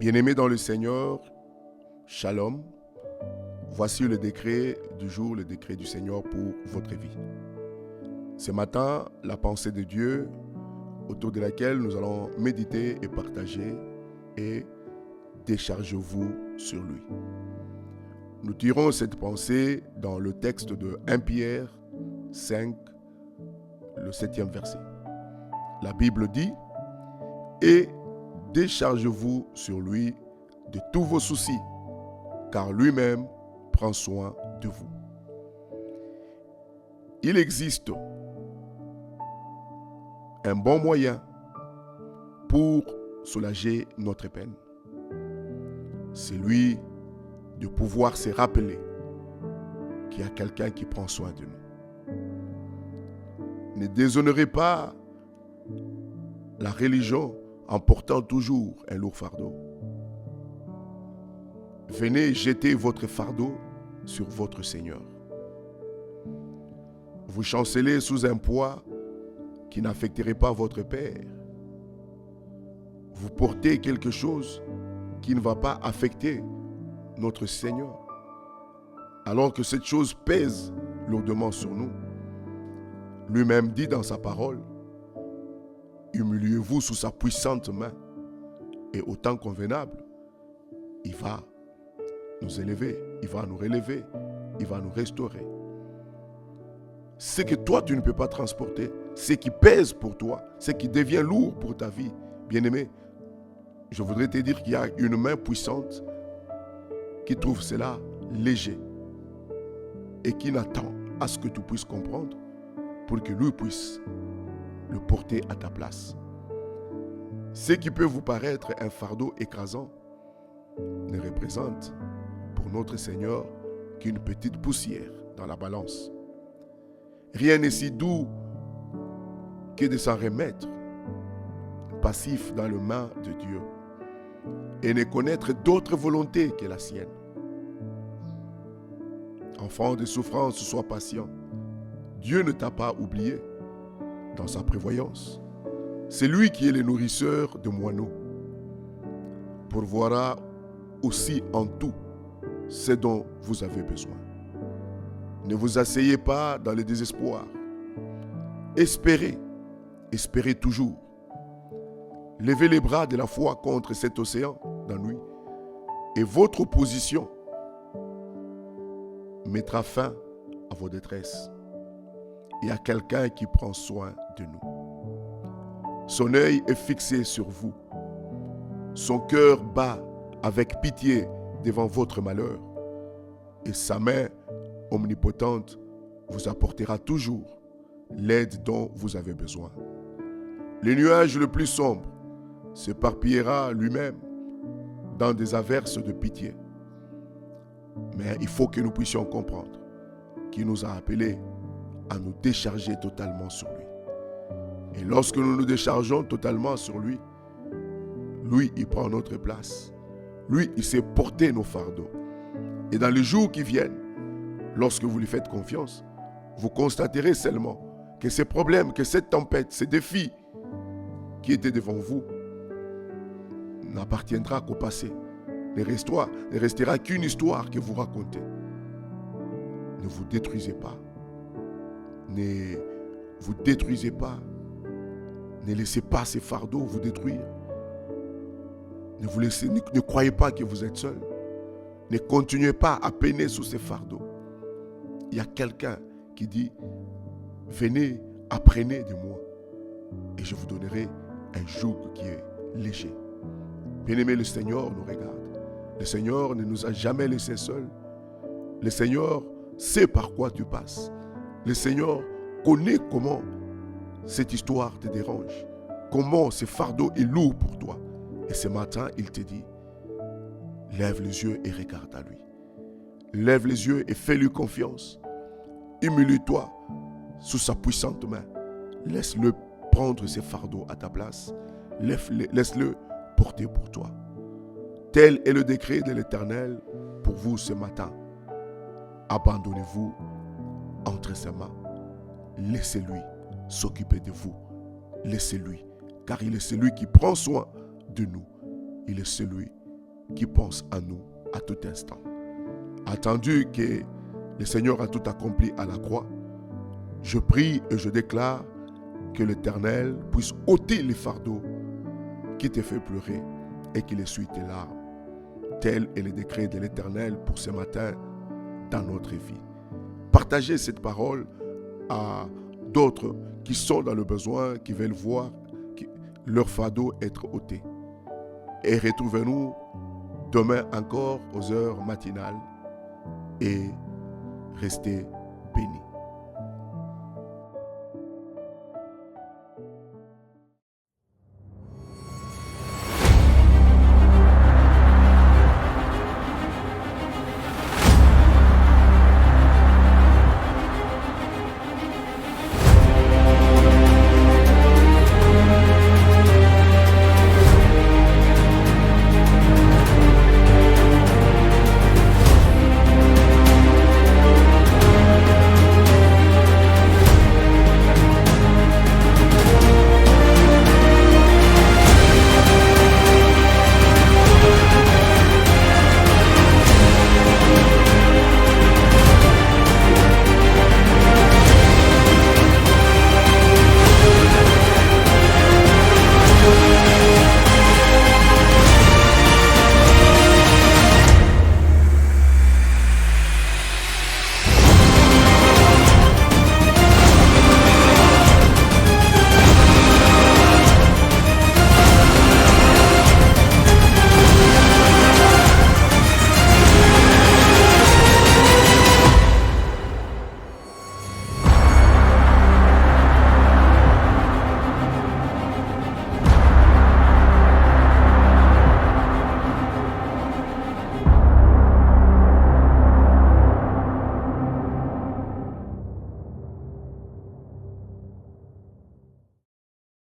Bien-aimés dans le Seigneur, Shalom. Voici le décret du jour, le décret du Seigneur pour votre vie. Ce matin, la pensée de Dieu autour de laquelle nous allons méditer et partager est déchargez-vous sur lui. Nous tirons cette pensée dans le texte de 1 Pierre 5, le 7e verset. La Bible dit « Et déchargez-vous sur lui de tous vos soucis, car lui-même prend soin de vous. » Il existe un bon moyen pour soulager notre peine. C'est lui de pouvoir se rappeler qu'il y a quelqu'un qui prend soin de nous. Ne déshonorez pas la religion en portant toujours un lourd fardeau. Venez jeter votre fardeau sur votre Seigneur. Vous chancelez sous un poids qui n'affecterait pas votre Père. Vous portez quelque chose qui ne va pas affecter notre Seigneur. Alors que cette chose pèse lourdement sur nous. Lui-même dit dans sa parole, humiliez-vous sous sa puissante main et au temps convenable, il va nous élever, il va nous relever, il va nous restaurer. Ce que toi tu ne peux pas transporter, ce qui pèse pour toi, ce qui devient lourd pour ta vie, bien-aimé, je voudrais te dire qu'il y a une main puissante qui trouve cela léger et qui n'attend à ce que tu puisses comprendre pour que lui puisse le porter à ta place. Ce qui peut vous paraître un fardeau écrasant ne représente pour notre Seigneur qu'une petite poussière dans la balance. Rien n'est si doux que de s'en remettre passif dans les mains de Dieu et ne connaître d'autre volonté que la sienne. Enfant de souffrance, sois patient. Dieu ne t'a pas oublié dans sa prévoyance. C'est lui qui est le nourrisseur de moineaux. Pourvoira aussi en tout ce dont vous avez besoin. Ne vous asseyez pas dans le désespoir. Espérez, espérez toujours. Levez les bras de la foi contre cet océan d'ennui et votre opposition mettra fin à vos détresses. Il y a quelqu'un qui prend soin de nous. Son œil est fixé sur vous. Son cœur bat avec pitié devant votre malheur. Et sa main omnipotente vous apportera toujours l'aide dont vous avez besoin. Le nuage le plus sombre s'éparpillera lui-même dans des averses de pitié. Mais il faut que nous puissions comprendre qu'il nous a appelés à nous décharger totalement sur lui. Et lorsque nous nous déchargeons totalement sur lui, lui, il prend notre place. Lui, il sait porter nos fardeaux. Et dans les jours qui viennent, lorsque vous lui faites confiance, vous constaterez seulement que ces problèmes, que cette tempête, ces défis qui étaient devant vous n'appartiendra qu'au passé. Ne restera qu'une histoire que vous racontez. Ne vous détruisez pas. Ne vous détruisez pas. Ne laissez pas ces fardeaux vous détruire. Ne croyez pas que vous êtes seul. Ne continuez pas à peiner sous ces fardeaux. Il y a quelqu'un qui dit, venez, apprenez de moi et je vous donnerai un joug qui est léger. Bien-aimé, le Seigneur nous regarde. Le Seigneur ne nous a jamais laissés seuls. Le Seigneur sait par quoi tu passes. Le Seigneur connaît comment cette histoire te dérange. Comment ce fardeau est lourd pour toi. Et ce matin, il te dit, lève les yeux et regarde à lui. Lève les yeux et fais-lui confiance. Humilie-toi sous sa puissante main. Laisse-le prendre ses fardeaux à ta place. Laisse-le porter pour toi. Tel est le décret de l'Éternel pour vous ce matin. Abandonnez-vous entre ses mains. Laissez-lui s'occuper de vous. Laissez-lui, car il est celui qui prend soin de nous. Il est celui qui pense à nous à tout instant. Attendu que le Seigneur a tout accompli à la croix, je prie et je déclare que l'Éternel puisse ôter les fardeaux qui te fait pleurer et qu'il essuie tes larmes. Tel est le décret de l'Éternel pour ce matin dans notre vie. Partagez cette parole à d'autres qui sont dans le besoin, qui veulent voir leur fardeau être ôté. Et retrouvez-nous demain encore aux heures matinales et restez bénis.